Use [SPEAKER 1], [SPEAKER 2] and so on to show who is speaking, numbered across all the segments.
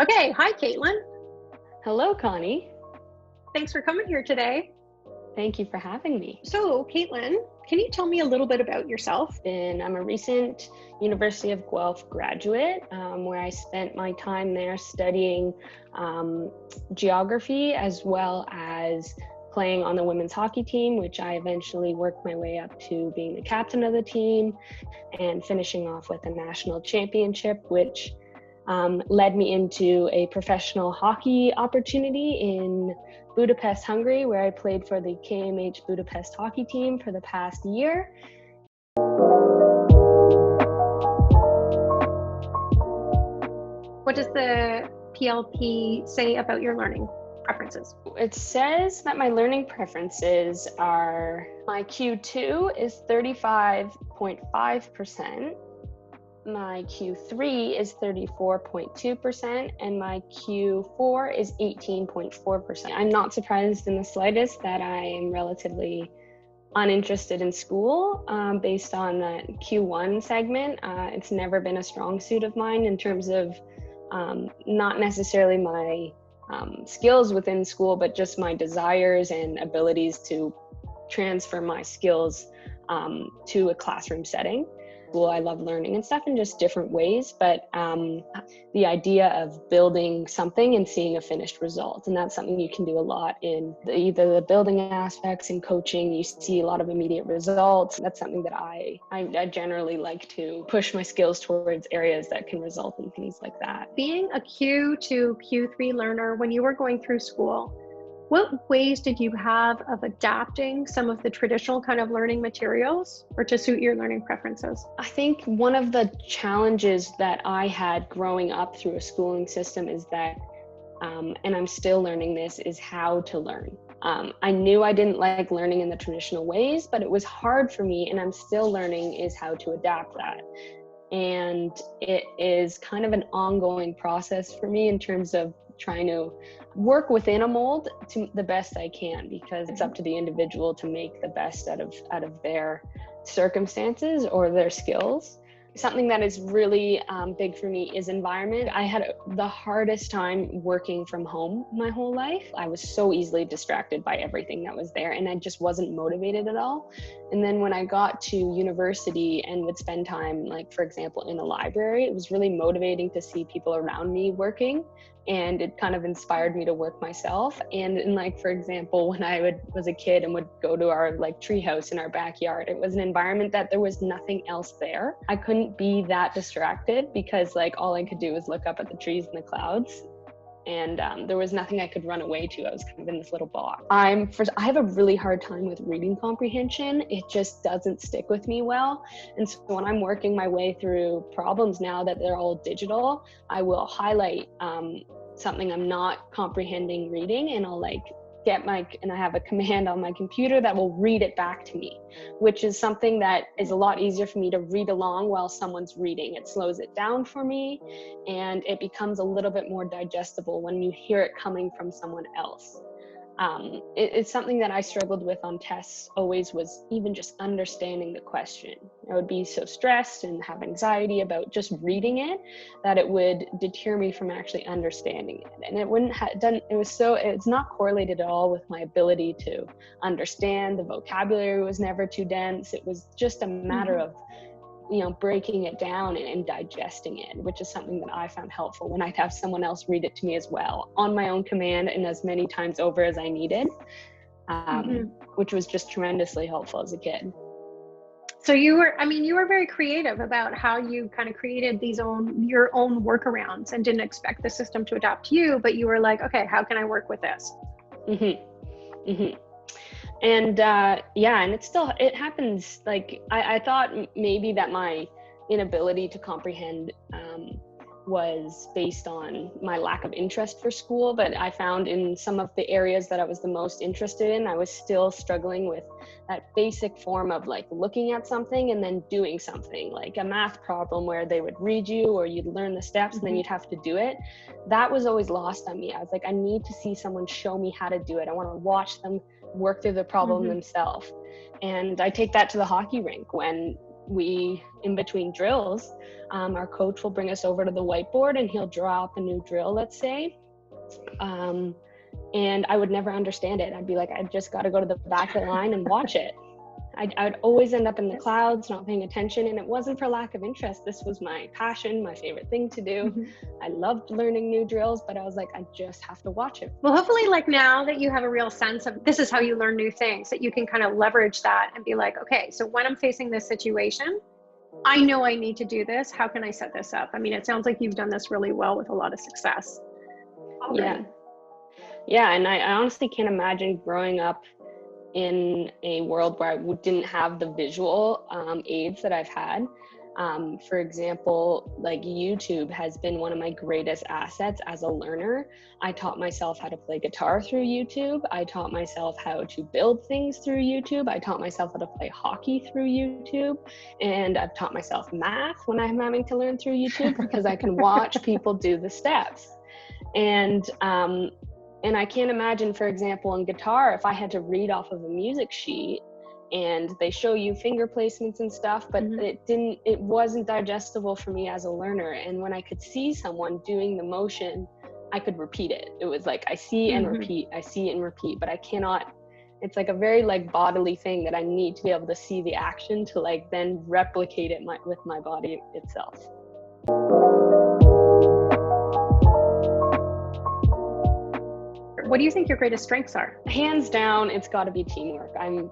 [SPEAKER 1] Okay, hi Kaitlin.
[SPEAKER 2] Hello, Connie.
[SPEAKER 1] Thanks for coming here today.
[SPEAKER 2] Thank you for having me.
[SPEAKER 1] So, Kaitlin, can you tell me a little bit about yourself?
[SPEAKER 2] I'm a recent University of Guelph graduate, where I spent my time there studying geography as well as playing on the women's hockey team, which I eventually worked my way up to being the captain of the team and finishing off with a national championship, which led me into a professional hockey opportunity in Budapest, Hungary, where I played for the KMH Budapest hockey team for the past year.
[SPEAKER 1] What does the PLP say about your learning preferences?
[SPEAKER 2] It says that my learning preferences are my Q2 is 35.5%. My Q3 is 34.2%, and my Q4 is 18.4%. I'm not surprised in the slightest that I am relatively uninterested in school based on that Q1 segment. It's never been a strong suit of mine in terms of not necessarily my skills within school, but just my desires and abilities to transfer my skills to a classroom setting. I love learning and stuff in just different ways, but the idea of building something and seeing a finished result, and that's something you can do a lot in either the building aspects and coaching. You see a lot of immediate results. That's something that I generally like to push my skills towards areas that can result in things like that.
[SPEAKER 1] Being a Q2, Q3 learner, when you were going through school, what ways did you have of adapting some of the traditional kind of learning materials or to suit your learning preferences?
[SPEAKER 2] I think one of the challenges that I had growing up through a schooling system is that, and I'm still learning this, is how to learn. I knew I didn't like learning in the traditional ways, but it was hard for me, and I'm still learning is how to adapt that. And it is kind of an ongoing process for me in terms of trying to work within a mold to the best I can, because it's up to the individual to make the best out of their circumstances or their skills. Something that is really big for me is environment. I had the hardest time working from home my whole life. I was so easily distracted by everything that was there, and I just wasn't motivated at all. And then when I got to university and would spend time, like for example, in a library, it was really motivating to see people around me working. And it kind of inspired me to work myself. And like, for example, when I was a kid and would go to our like tree house in our backyard, it was an environment that there was nothing else there. I couldn't be that distracted because like all I could do was look up at the trees and the clouds. And there was nothing I could run away to. I was kind of in this little box. I have a really hard time with reading comprehension. It just doesn't stick with me well. And so when I'm working my way through problems now that they're all digital, I will highlight something I'm not comprehending reading, and I'll like and I have a command on my computer that will read it back to me, which is something that is a lot easier for me to read along while someone's reading. It slows it down for me, and it becomes a little bit more digestible when you hear it coming from someone else. It's something that I struggled with on tests always, was even just understanding the question. I would be so stressed and have anxiety about just reading it that it would deter me from actually understanding it. And it wouldn't have done, it's not correlated at all with my ability to understand. The vocabulary was never too dense. It was just a matter of breaking it down and digesting it, which is something that I found helpful when I'd have someone else read it to me as well, on my own command and as many times over as I needed, which was just tremendously helpful as a kid.
[SPEAKER 1] So you were very creative about how you kind of created your own workarounds and didn't expect the system to adapt to you, but you were like, okay, how can I work with this?
[SPEAKER 2] And and it happens. Like I thought maybe that my inability to comprehend was based on my lack of interest for school, but I found in some of the areas that I was the most interested in, I was still struggling with that basic form of like looking at something and then doing something, like a math problem where they would read you or you'd learn the steps and then you'd have to do it. That was always lost on me. I was like, I need to see someone show me how to do it. I want to watch them work through the problem themselves. And I take that to the hockey rink when we, in between drills, our coach will bring us over to the whiteboard and he'll draw up a new drill, let's say. And I would never understand it. I'd be like, I just got to go to the back of the line and watch it. I'd always end up in the clouds, not paying attention. And it wasn't for lack of interest. This was my passion, my favorite thing to do. Mm-hmm. I loved learning new drills, but I was like, I just have to watch it.
[SPEAKER 1] Well, hopefully like now that you have a real sense of this is how you learn new things, that you can kind of leverage that and be like, okay, so when I'm facing this situation, I know I need to do this. How can I set this up? I mean, it sounds like you've done this really well with a lot of success already.
[SPEAKER 2] Yeah. And I honestly can't imagine growing up in a world where I didn't have the visual aids that I've had. For example, like YouTube has been one of my greatest assets as a learner. I taught myself how to play guitar through YouTube. I taught myself how to build things through YouTube. I taught myself how to play hockey through YouTube. And I've taught myself math when I'm having to learn through YouTube because I can watch people do the steps. And I can't imagine, for example, in guitar, if I had to read off of a music sheet and they show you finger placements and stuff, but mm-hmm. it wasn't digestible for me as a learner. And when I could see someone doing the motion, I could repeat it. It was like, I see and mm-hmm. repeat, I see and repeat, but I cannot, it's like a very like bodily thing that I need to be able to see the action to like then replicate it with my body itself.
[SPEAKER 1] What do you think your greatest strengths are?
[SPEAKER 2] Hands down, it's got to be teamwork. I'm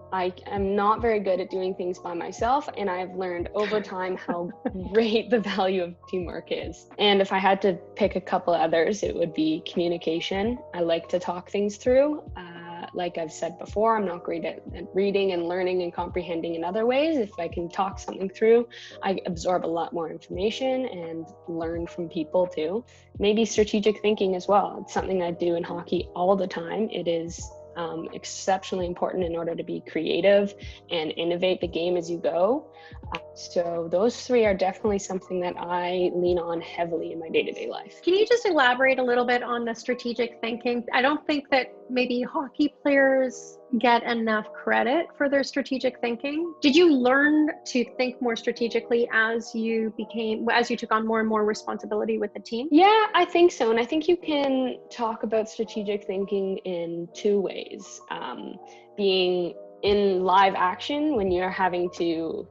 [SPEAKER 2] not very good at doing things by myself, and I've learned over time how great the value of teamwork is. And if I had to pick a couple others, it would be communication. I like to talk things through. Like I've said before, I'm not great at reading and learning and comprehending in other ways. If I can talk something through, I absorb a lot more information and learn from people too. Maybe strategic thinking as well. It's something I do in hockey all the time. It is exceptionally important in order to be creative and innovate the game as you go. So those three are definitely something that I lean on heavily in my day-to-day life.
[SPEAKER 1] Can you just elaborate a little bit on the strategic thinking? I don't think that maybe hockey players get enough credit for their strategic thinking. Did you learn to think more strategically as you took on more and more responsibility with the team?
[SPEAKER 2] Yeah, I think so. And I think you can talk about strategic thinking in two ways. Being in live action when you're having to,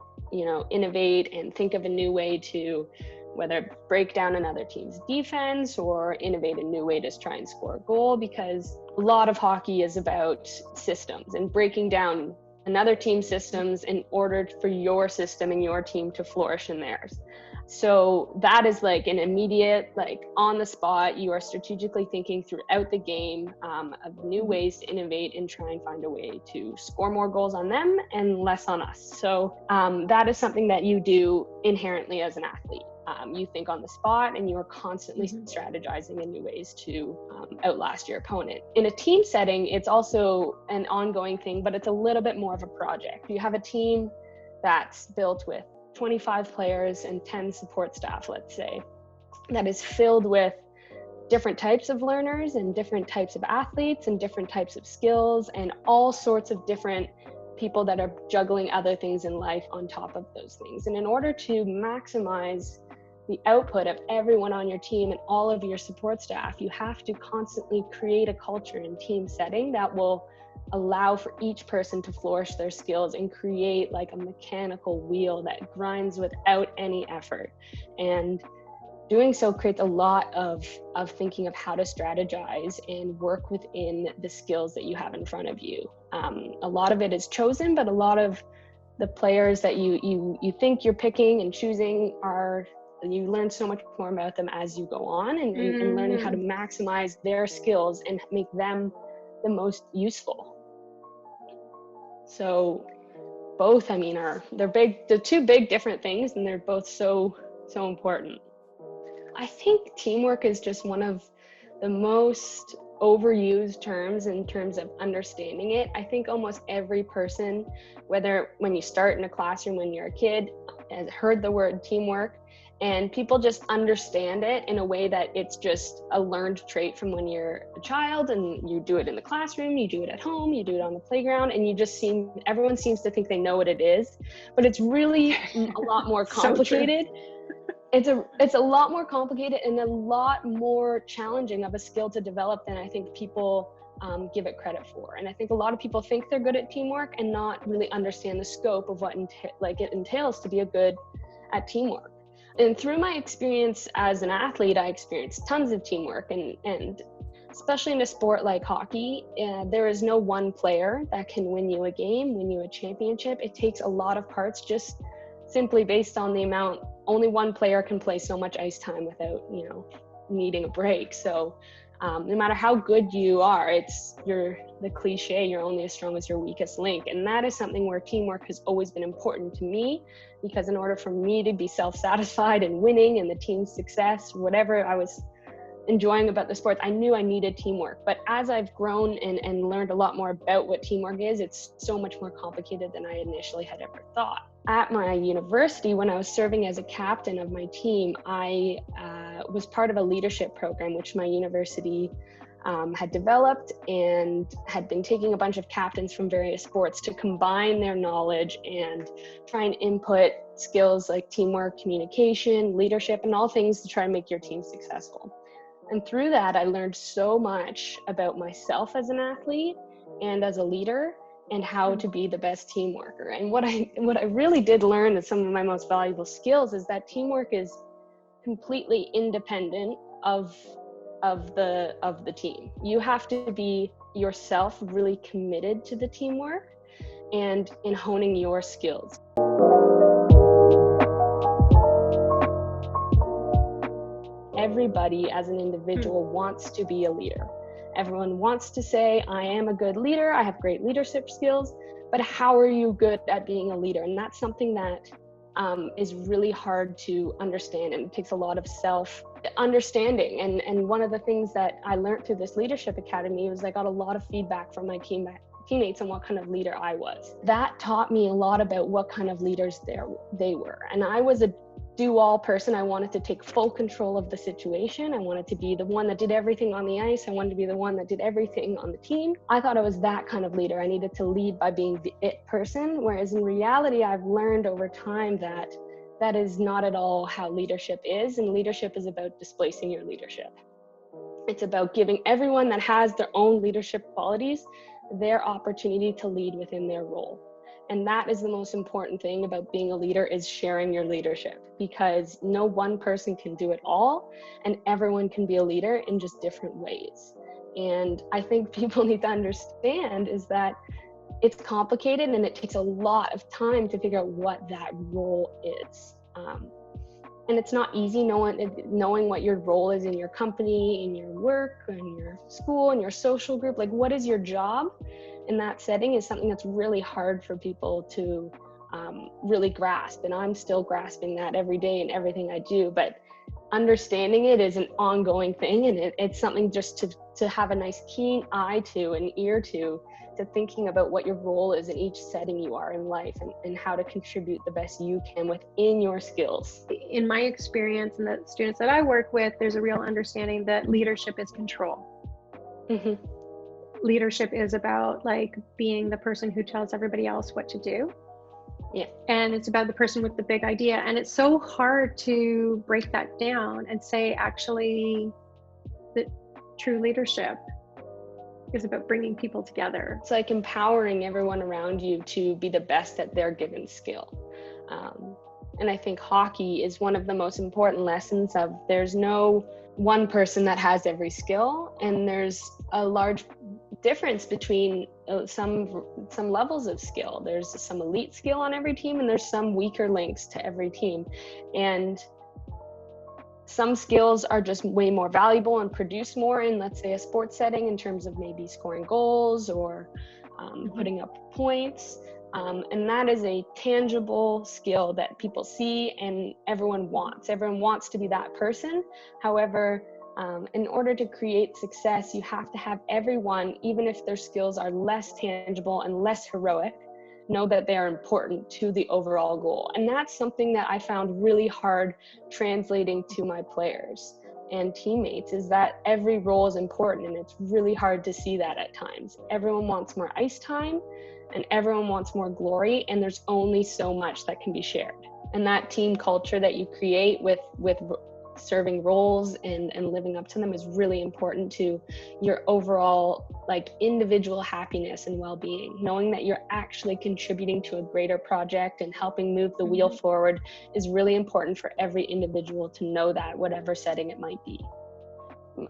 [SPEAKER 2] innovate and think of a new way to whether break down another team's defense or innovate a new way to try and score a goal, because a lot of hockey is about systems and breaking down another team's systems in order for your system and your team to flourish in theirs. So that is like an immediate, like on the spot, you are strategically thinking throughout the game of new ways to innovate and try and find a way to score more goals on them and less on us. So that is something that you do inherently as an athlete. You think on the spot and you are constantly strategizing in new ways to outlast your opponent. In a team setting, it's also an ongoing thing, but it's a little bit more of a project. You have a team that's built with 25 players and 10 support staff, let's say, that is filled with different types of learners and different types of athletes and different types of skills and all sorts of different people that are juggling other things in life on top of those things. And in order to maximize the output of everyone on your team and all of your support staff, you have to constantly create a culture and team setting that will allow for each person to flourish their skills and create like a mechanical wheel that grinds without any effort. And doing so creates a lot of thinking of how to strategize and work within the skills that you have in front of you. A lot of it is chosen, but a lot of the players that you think you're picking and choosing you learn so much more about them as you go on and learning how to maximize their skills and make them the most useful. So both, they're two big different things, and they're both so important. I think teamwork is just one of the most overused terms in terms of understanding it. I think almost every person, whether when you start in a classroom when you're a kid, has heard the word teamwork, And people just understand it in a way that it's just a learned trait from when you're a child, and you do it in the classroom, you do it at home, you do it on the playground, and everyone seems to think they know what it is, but it's really a lot more complicated. It's a lot more complicated and a lot more challenging of a skill to develop than I think people give it credit for. And I think a lot of people think they're good at teamwork and not really understand the scope of what it entails to be good at teamwork. And through my experience as an athlete, I experienced tons of teamwork, and especially in a sport like hockey, there is no one player that can win you a game, win you a championship. It takes a lot of parts, just simply based on the amount. Only one player can play so much ice time without, needing a break. So no matter how good you are, you're the cliche, you're only as strong as your weakest link. And that is something where teamwork has always been important to me, because in order for me to be self-satisfied and winning and the team's success, whatever I was enjoying about the sports, I knew I needed teamwork. But as I've grown and learned a lot more about what teamwork is, it's so much more complicated than I initially had ever thought. At my university, when I was serving as a captain of my team, I was part of a leadership program which my university had developed, and had been taking a bunch of captains from various sports to combine their knowledge and try and input skills like teamwork, communication, leadership, and all things to try to make your team successful. And through that, I learned so much about myself as an athlete and as a leader, and how to be the best team worker. And what I really did learn as some of my most valuable skills is that teamwork is completely independent of the team. You have to be yourself really committed to the teamwork and in honing your skills. Everybody as an individual wants to be a leader. Everyone wants to say, I am a good leader, I have great leadership skills, but how are you good at being a leader? And that's something that is really hard to understand, and it takes a lot of self-understanding. And one of the things that I learned through this leadership academy was I got a lot of feedback from my teammates on what kind of leader I was. That taught me a lot about what kind of leaders they were. And I was a do-all person. I wanted to take full control of the situation. I wanted to be the one that did everything on the ice. I wanted to be the one that did everything on the team. I thought I was that kind of leader. I needed to lead by being the it person, whereas in reality, I've learned over time that that is not at all how leadership is, and leadership is about displacing your leadership. It's about giving everyone that has their own leadership qualities their opportunity to lead within their role. And that is the most important thing about being a leader, is sharing your leadership, because no one person can do it all, and everyone can be a leader in just different ways. And I think people need to understand is that it's complicated and it takes a lot of time to figure out what that role is. And it's not easy knowing what your role is in your company, in your work, in your school, in your social group. Like, what is your job in that setting is something that's really hard for people to really grasp. And I'm still grasping that every day in everything I do. But understanding it is an ongoing thing, and it's something just to have a nice keen eye to, an ear to thinking about what your role is in each setting you are in life, and how to contribute the best you can within your skills.
[SPEAKER 1] In my experience and the students that I work with, there's a real understanding that leadership is control.
[SPEAKER 2] Mm-hmm.
[SPEAKER 1] Leadership is about like being the person who tells everybody else what to do.
[SPEAKER 2] Yeah.
[SPEAKER 1] And it's about the person with the big idea. And it's so hard to break that down and say, actually, that true leadership is about bringing people together.
[SPEAKER 2] It's like empowering everyone around you to be the best at their given skill. And I think hockey is one of the most important lessons of there's no one person that has every skill, and there's a large difference between some levels of skill. There's some elite skill on every team, and there's some weaker links to every team. And some skills are just way more valuable and produce more in, let's say, a sports setting in terms of maybe scoring goals or putting up points. And that is a tangible skill that people see and everyone wants. Everyone wants to be that person. However, in order to create success, you have to have everyone, even if their skills are less tangible and less heroic, know that they are important to the overall goal. And that's something that I found really hard translating to my players and teammates, is that every role is important, and it's really hard to see that at times. Everyone wants more ice time and everyone wants more glory, and there's only so much that can be shared. And that team culture that you create with serving roles and living up to them is really important to your overall like individual happiness and well-being. Knowing that you're actually contributing to a greater project and helping move the wheel forward is really important for every individual to know that, whatever setting it might be.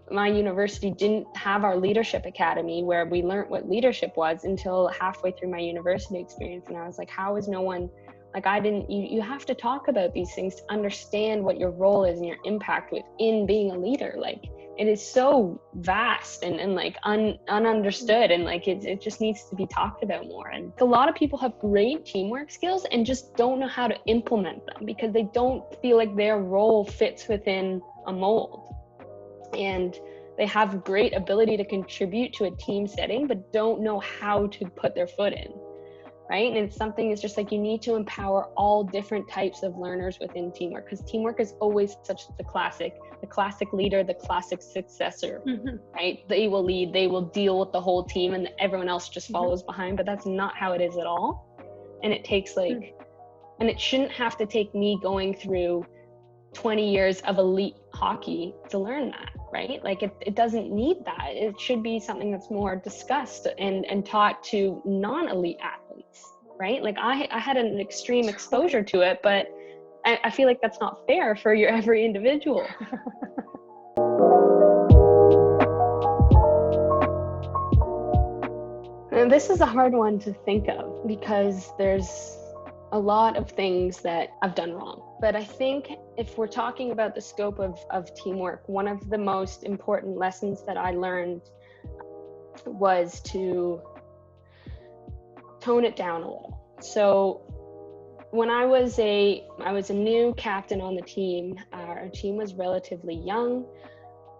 [SPEAKER 2] My university didn't have our leadership academy where we learned what leadership was until halfway through my university experience. And I was like, how is no one, like you have to talk about these things to understand what your role is and your impact within being a leader. Like it is so vast and like ununderstood, and like it just needs to be talked about more. And a lot of people have great teamwork skills and just don't know how to implement them because they don't feel like their role fits within a mold. And they have great ability to contribute to a team setting, but don't know how to put their foot in. Right? And it's something, it's just like you need to empower all different types of learners within teamwork, because teamwork is always such the classic leader, the classic successor, right? They will lead, they will deal with the whole team, and everyone else just follows behind. But that's not how it is at all. And it takes and it shouldn't have to take me going through 20 years of elite hockey to learn that, right? Like it doesn't need that. It should be something that's more discussed and taught to non-elite athletes, right? Like I had an extreme exposure to it, but I feel like that's not fair for your every individual. And this is a hard one to think of because there's a lot of things that I've done wrong. But I think if we're talking about the scope of teamwork, one of the most important lessons that I learned was to tone it down a little. So when I was a new captain on the team, our team was relatively young.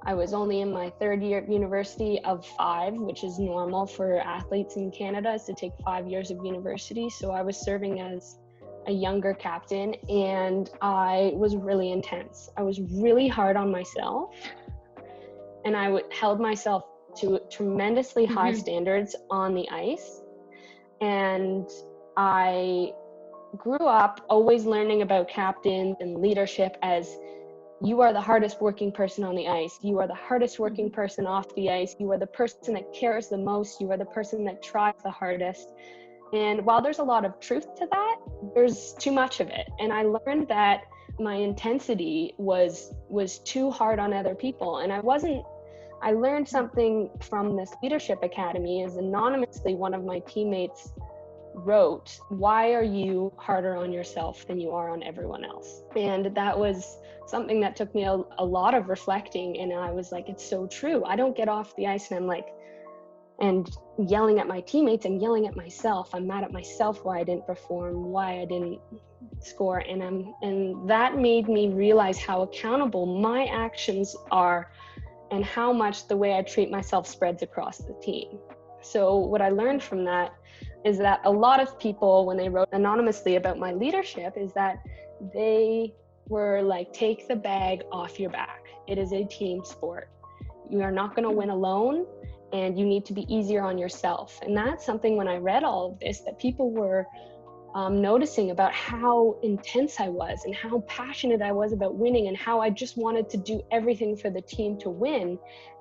[SPEAKER 2] I was only in my third year of university of 5, which is normal for athletes in Canada, is to take 5 years of university. So I was serving as a younger captain, and I was really intense. I was really hard on myself, and I held myself to tremendously high standards on the ice. And I grew up always learning about captains and leadership as you are the hardest working person on the ice. You are the hardest working person off the ice. You are the person that cares the most. You are the person that tries the hardest. And while there's a lot of truth to that, there's too much of it. And I learned that my intensity was too hard on other people. And I learned something from this leadership academy, is anonymously one of my teammates wrote, "Why are you harder on yourself than you are on everyone else?" And that was something that took me a lot of reflecting. And I was like, it's so true. I don't get off the ice and I'm like, and yelling at my teammates and yelling at myself. I'm mad at myself why I didn't perform, why I didn't score. And that made me realize how accountable my actions are and how much the way I treat myself spreads across the team. So what I learned from that is that a lot of people, when they wrote anonymously about my leadership, is that they were like, take the bag off your back. It is a team sport. You are not going to win alone, and you need to be easier on yourself. And that's something, when I read all of this, that people were noticing about how intense I was and how passionate I was about winning and how I just wanted to do everything for the team to win.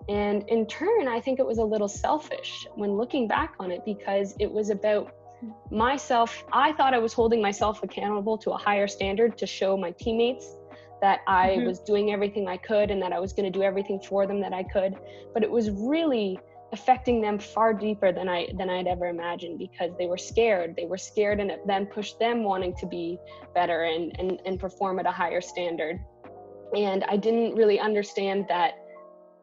[SPEAKER 2] And in turn, I think it was a little selfish when looking back on it, because it was about myself. I thought I was holding myself accountable to a higher standard to show my teammates that I was doing everything I could and that I was going to do everything for them that I could. But it was really affecting them far deeper than I'd ever imagined, because they were scared. They were scared, and it then pushed them wanting to be better and perform at a higher standard. And I didn't really understand that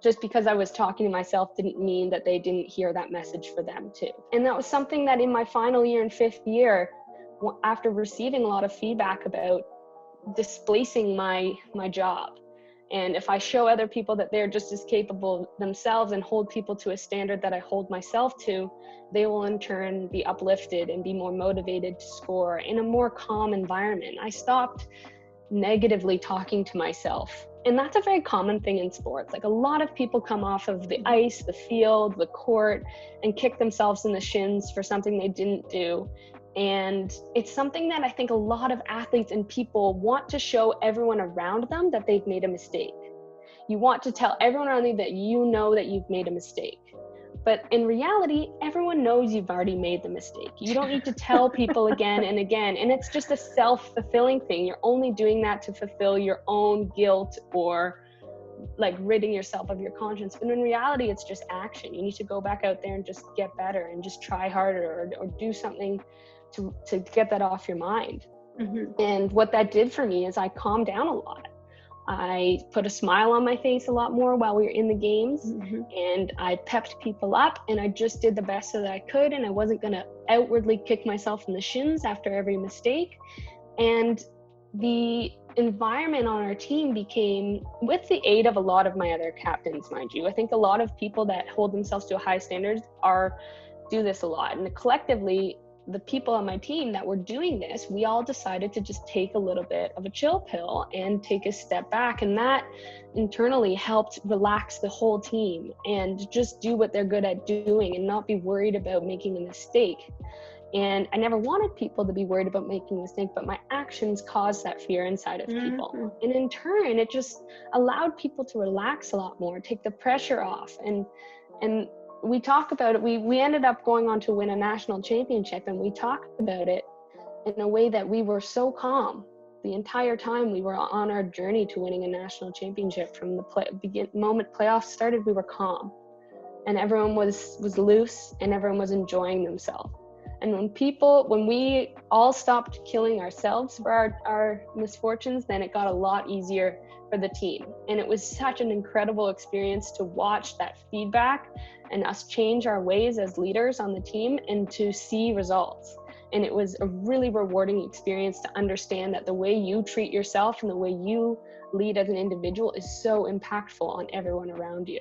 [SPEAKER 2] just because I was talking to myself didn't mean that they didn't hear that message for them too. And that was something that in my final year and 5th year, after receiving a lot of feedback about displacing my job And if I show other people that they're just as capable themselves and hold people to a standard that I hold myself to, they will in turn be uplifted and be more motivated to score in a more calm environment. I stopped negatively talking to myself. And that's a very common thing in sports. Like, a lot of people come off of the ice, the field, the court, and kick themselves in the shins for something they didn't do. And it's something that I think a lot of athletes and people want to show everyone around them that they've made a mistake. You want to tell everyone around you that you know that you've made a mistake. But in reality, everyone knows you've already made the mistake. You don't need to tell people again and again. And it's just a self-fulfilling thing. You're only doing that to fulfill your own guilt or like ridding yourself of your conscience. But in reality, it's just action. You need to go back out there and just get better and just try harder or do something to get that off your mind. And what that did for me is I calmed down a lot. I put a smile on my face a lot more while we were in the games, and I pepped people up, and I just did the best that I could, and I wasn't going to outwardly kick myself in the shins after every mistake. And the environment on our team became, with the aid of a lot of my other captains, mind you, I think a lot of people that hold themselves to a high standard do this a lot. And collectively, the people on my team that were doing this, we all decided to just take a little bit of a chill pill and take a step back. And that internally helped relax the whole team and just do what they're good at doing and not be worried about making a mistake. And I never wanted people to be worried about making a mistake, but my actions caused that fear inside of people. And in turn, it just allowed people to relax a lot more, take the pressure off. And we talk about it. We ended up going on to win a national championship, and we talked about it in a way that we were so calm the entire time we were on our journey to winning a national championship. From the moment playoffs started, we were calm, and everyone was loose, and everyone was enjoying themselves. And when we all stopped killing ourselves for our misfortunes, then it got a lot easier for the team. And it was such an incredible experience to watch that feedback and us change our ways as leaders on the team and to see results. And it was a really rewarding experience to understand that the way you treat yourself and the way you lead as an individual is so impactful on everyone around you.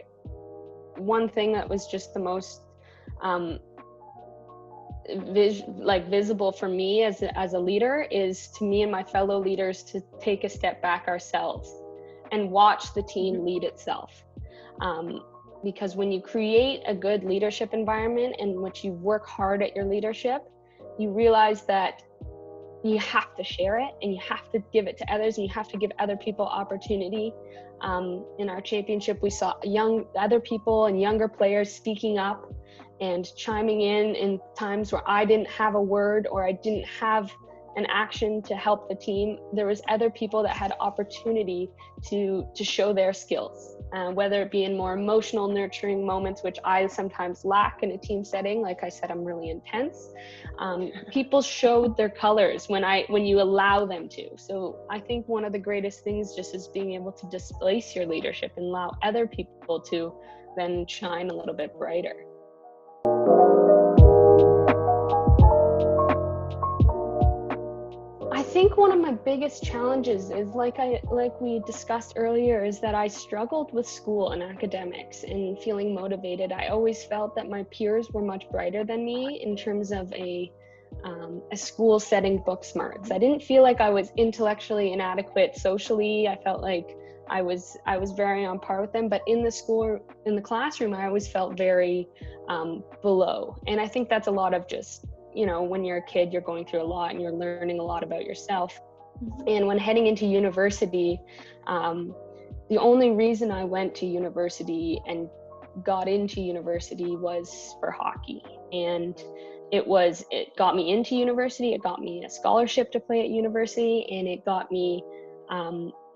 [SPEAKER 2] One thing that was just the most visible for me as a leader is to me and my fellow leaders to take a step back ourselves and watch the team lead itself. Because when you create a good leadership environment in which you work hard at your leadership, you realize that you have to share it and you have to give it to others, and you have to give other people opportunity. In our championship, we saw other people and younger players speaking up and chiming in times where I didn't have a word or I didn't have an action to help the team. There was other people that had opportunity to show their skills, whether it be in more emotional, nurturing moments, which I sometimes lack in a team setting. Like I said, I'm really intense. People showed their colors when you allow them to. So I think one of the greatest things just is being able to displace your leadership and allow other people to then shine a little bit brighter. I think one of my biggest challenges is like we discussed earlier, is that I struggled with school and academics and feeling motivated. I always felt that my peers were much brighter than me in terms of a school setting book smarts. I didn't feel like I was intellectually inadequate socially. I felt like I was very on par with them, but in the classroom, I always felt very below. And I think that's a lot of just, when you're a kid, you're going through a lot and you're learning a lot about yourself. And when heading into university, the only reason I went to university and got into university was for hockey. And it got me into university, it got me a scholarship to play at university, and it got me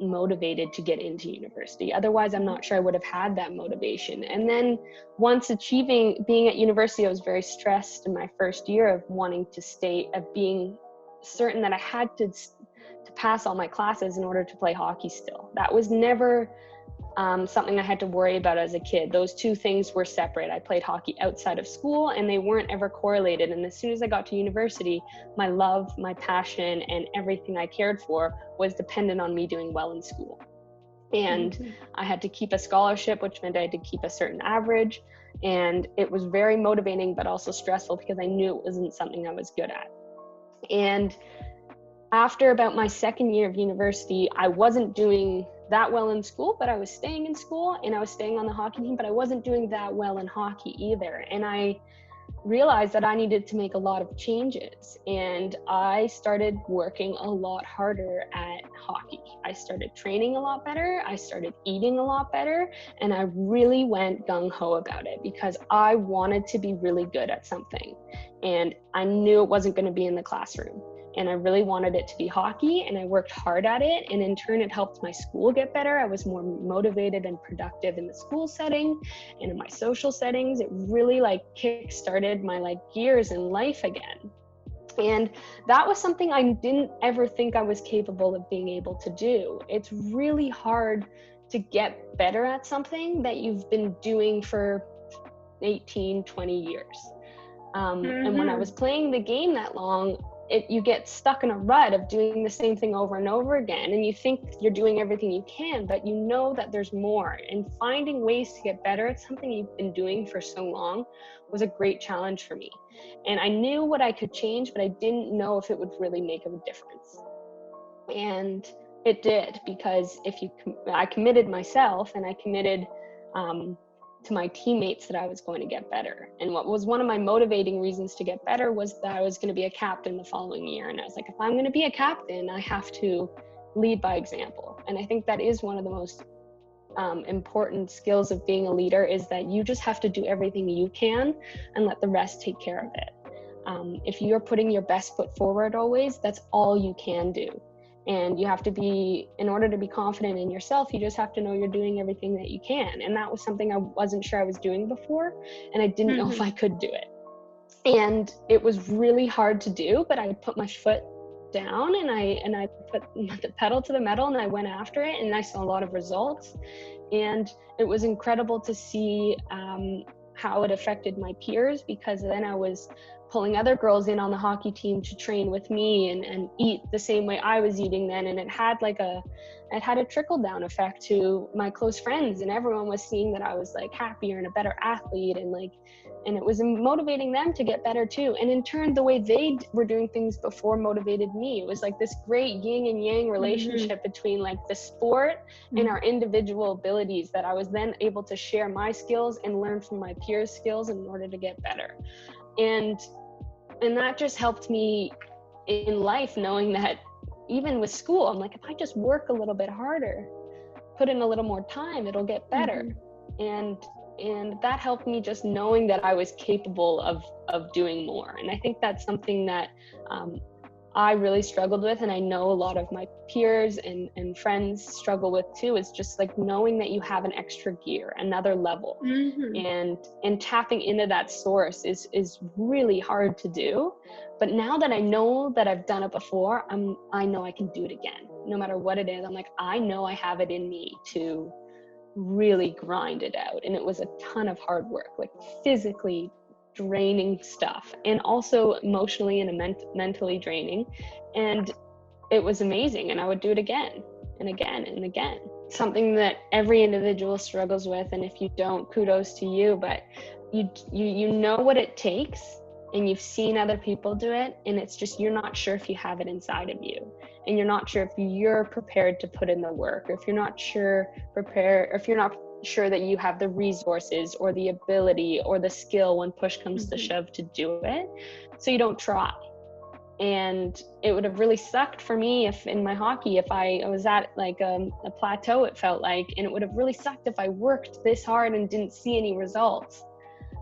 [SPEAKER 2] motivated to get into university. Otherwise, I'm not sure I would have had that motivation. And then once being at university, I was very stressed in my first year of wanting to of being certain that I had to pass all my classes in order to play hockey still. That was never something I had to worry about as a kid. Those two things were separate. I played hockey outside of school and they weren't ever correlated. And as soon as I got to university, my love, my passion, and everything I cared for was dependent on me doing well in school. And I had to keep a scholarship, which meant I had to keep a certain average. And it was very motivating, but also stressful because I knew it wasn't something I was good at. And after about my second year of university, I wasn't doing that well in school, but I was staying in school and I was staying on the hockey team, but I wasn't doing that well in hockey either. And I realized that I needed to make a lot of changes, and I started working a lot harder at hockey. I started training a lot better, I started eating a lot better, and I really went gung-ho about it because I wanted to be really good at something, and I knew it wasn't going to be in the classroom. And I really wanted it to be hockey, and I worked hard at it, and in turn it helped my school get better. I was more motivated and productive in the school setting and in my social settings. It really like kick-started my like gears in life again. And that was something I didn't ever think I was capable of being able to do. It's really hard to get better at something that you've been doing for 18, 20 years. And when I was playing the game that long, you get stuck in a rut of doing the same thing over and over again, and you think you're doing everything you can, but you know that there's more. And finding ways to get better at something you've been doing for so long was a great challenge for me. And I knew what I could change, but I didn't know if it would really make a difference. And it did, because I committed myself, and I committed to my teammates that I was going to get better. And what was one of my motivating reasons to get better was that I was going to be a captain the following year. And I was like, if I'm going to be a captain, I have to lead by example. And I think that is one of the most important skills of being a leader, is that you just have to do everything you can and let the rest take care of it. If you're putting your best foot forward always, that's all you can do. And you have to be, in order to be confident in yourself, you just have to know you're doing everything that you can. And that was something I wasn't sure I was doing before, and I didn't know if I could do it. And it was really hard to do, but I put my foot down, and I put the pedal to the metal, and I went after it, and I saw a lot of results. And it was incredible to see how it affected my peers, because then I was pulling other girls in on the hockey team to train with me and eat the same way I was eating then. And it had a trickle down effect to my close friends, and everyone was seeing that I was like happier and a better athlete, and it was motivating them to get better too. And in turn, the way they were doing things before motivated me. It was like this great yin and yang relationship between like the sport and our individual abilities, that I was then able to share my skills and learn from my peers' skills in order to get better. And that just helped me in life, knowing that even with school, I'm like, if I just work a little bit harder, put in a little more time, it'll get better. And that helped me, just knowing that I was capable of doing more. And I think that's something that I really struggled with, and I know a lot of my peers and friends struggle with too, is just like knowing that you have an extra gear, another level. And tapping into that source is really hard to do. But now that I know that I've done it before, I know I can do it again. No matter what it is, I'm like, I know I have it in me to really grind it out. And it was a ton of hard work, like physically draining stuff, and also emotionally and mentally draining. And it was amazing, and I would do it again and again and again. Something that every individual struggles with, and if you don't, kudos to you, but you know what it takes, and you've seen other people do it, and it's just, you're not sure if you have it inside of you, and you're not sure if you're prepared to put in the work, or if you're not sure that you have the resources or the ability or the skill when push comes to shove to do it, so you don't try. And it would have really sucked for me if in my hockey, if I was at like a plateau, it felt like, and it would have really sucked if I worked this hard and didn't see any results.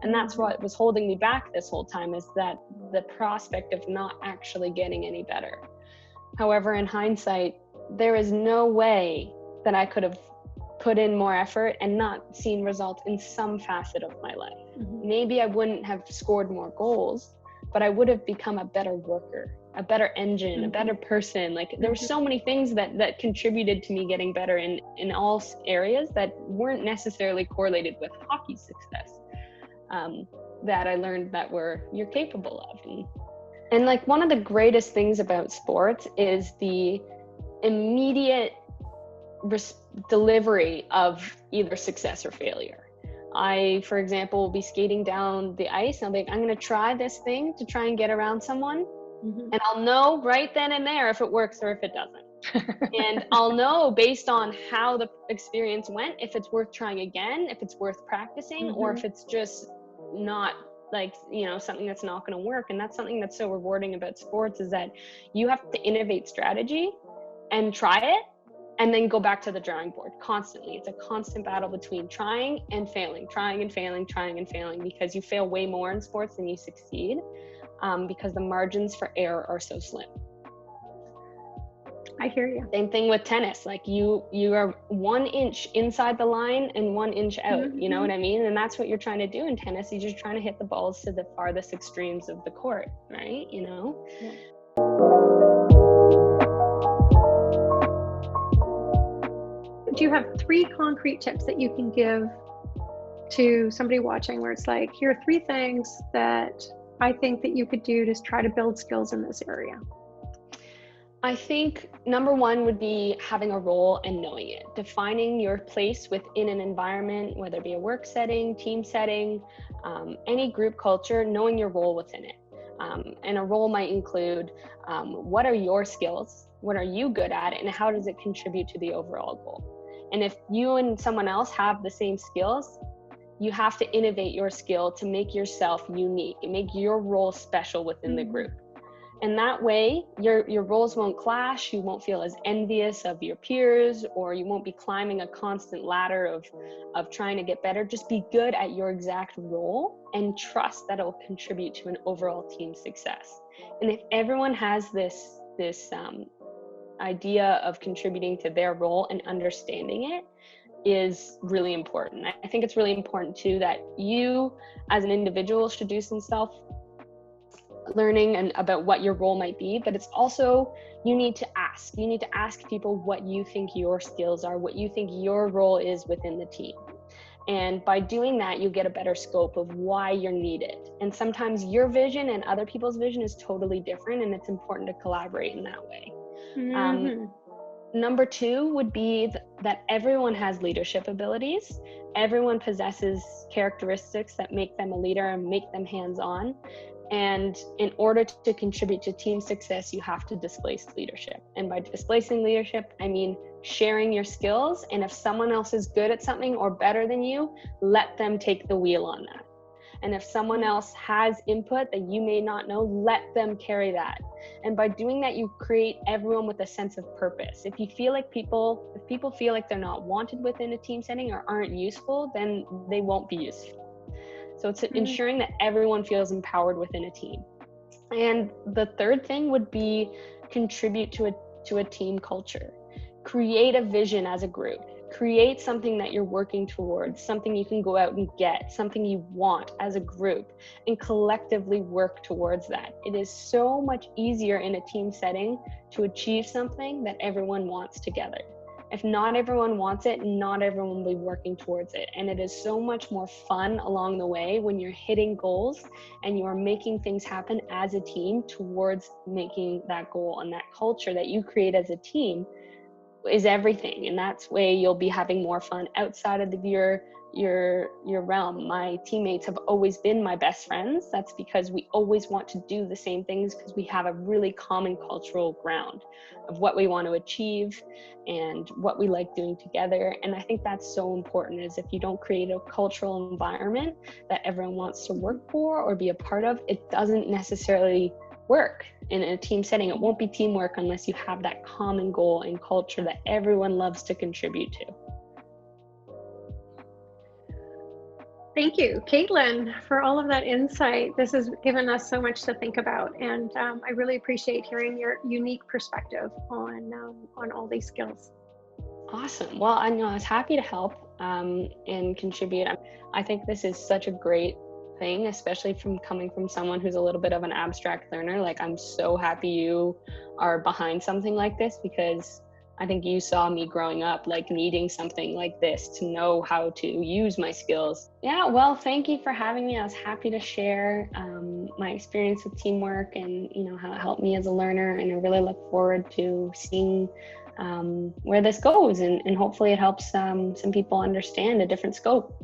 [SPEAKER 2] And that's what was holding me back this whole time, is that the prospect of not actually getting any better. However, in hindsight, there is no way that I could have put in more effort and not seen results in some facet of my life. Maybe I wouldn't have scored more goals, but I would have become a better worker, a better engine, a better person. Like there were so many things that contributed to me getting better in all areas that weren't necessarily correlated with hockey success, that I learned that you're capable of. And like one of the greatest things about sports is the immediate delivery of either success or failure. I, for example, will be skating down the ice and I'll be like, I'm going to try this thing to try and get around someone. And I'll know right then and there if it works or if it doesn't. And I'll know based on how the experience went, if it's worth trying again, if it's worth practicing, or if it's just not like, something that's not going to work. And that's something that's so rewarding about sports, is that you have to innovate strategy and try it and then go back to the drawing board constantly. It's a constant battle between trying and failing, trying and failing, trying and failing, because you fail way more in sports than you succeed, because the margins for error are so slim.
[SPEAKER 1] I hear you.
[SPEAKER 2] Same thing with tennis. Like you are 1 inch inside the line and 1 inch out. You know what I mean? And that's what you're trying to do in tennis. You're just trying to hit the balls to the farthest extremes of the court, right? Yeah.
[SPEAKER 1] Do you have 3 concrete tips that you can give to somebody watching, where it's like, here are 3 things that I think that you could do to try to build skills in this area?
[SPEAKER 2] I think number 1 would be having a role and knowing it, defining your place within an environment, whether it be a work setting, team setting, any group culture, knowing your role within it. And a role might include, what are your skills? What are you good at? And how does it contribute to the overall goal? And if you and someone else have the same skills, you have to innovate your skill to make yourself unique and make your role special within the group. And that way, your roles won't clash. You won't feel as envious of your peers, or you won't be climbing a constant ladder of trying to get better. Just be good at your exact role and trust that it will contribute to an overall team success. And if everyone has this idea of contributing to their role and understanding it, is really important. I think it's really important too that you as an individual should do some self learning and about what your role might be, but it's also, you need to ask people what you think your skills are, what you think your role is within the team. And by doing that, you get a better scope of why you're needed. And sometimes your vision and other people's vision is totally different, and it's important to collaborate in that way. Number 2 would be that everyone has leadership abilities. Everyone possesses characteristics that make them a leader and make them hands-on. And in order to contribute to team success, you have to displace leadership. And by displacing leadership, I mean sharing your skills. And if someone else is good at something or better than you, let them take the wheel on that. And if someone else has input that you may not know, let them carry that. And by doing that, you create everyone with a sense of purpose. If people feel like they're not wanted within a team setting or aren't useful, then they won't be useful. So it's ensuring that everyone feels empowered within a team. And the third thing would be contribute to a team culture. Create a vision as a group. Create something that you're working towards, something you can go out and get, something you want as a group, and collectively work towards that. It is so much easier in a team setting to achieve something that everyone wants together. If not everyone wants it, not everyone will be working towards it. And it is so much more fun along the way when you're hitting goals and you are making things happen as a team towards making that goal. And that culture that you create as a team is everything. And that's way you'll be having more fun outside of your realm. My teammates have always been my best friends. That's because we always want to do the same things, because we have a really common cultural ground of what we want to achieve and what we like doing together. And I think that's so important, is if you don't create a cultural environment that everyone wants to work for or be a part of, it doesn't necessarily work in a team setting. It won't be teamwork unless you have that common goal and culture that everyone loves to contribute to.
[SPEAKER 1] Thank you, Kaitlin, for all of that insight. This has given us so much to think about, and I really appreciate hearing your unique perspective on all these skills.
[SPEAKER 2] Awesome. Well, I was happy to help and contribute. I think this is such a great thing, especially coming from someone who's a little bit of an abstract learner. Like, I'm so happy you are behind something like this, because I think you saw me growing up, like needing something like this to know how to use my skills. Yeah, well, thank you for having me. I was happy to share my experience with teamwork and, how it helped me as a learner. And I really look forward to seeing where this goes, and hopefully it helps some people understand a different scope.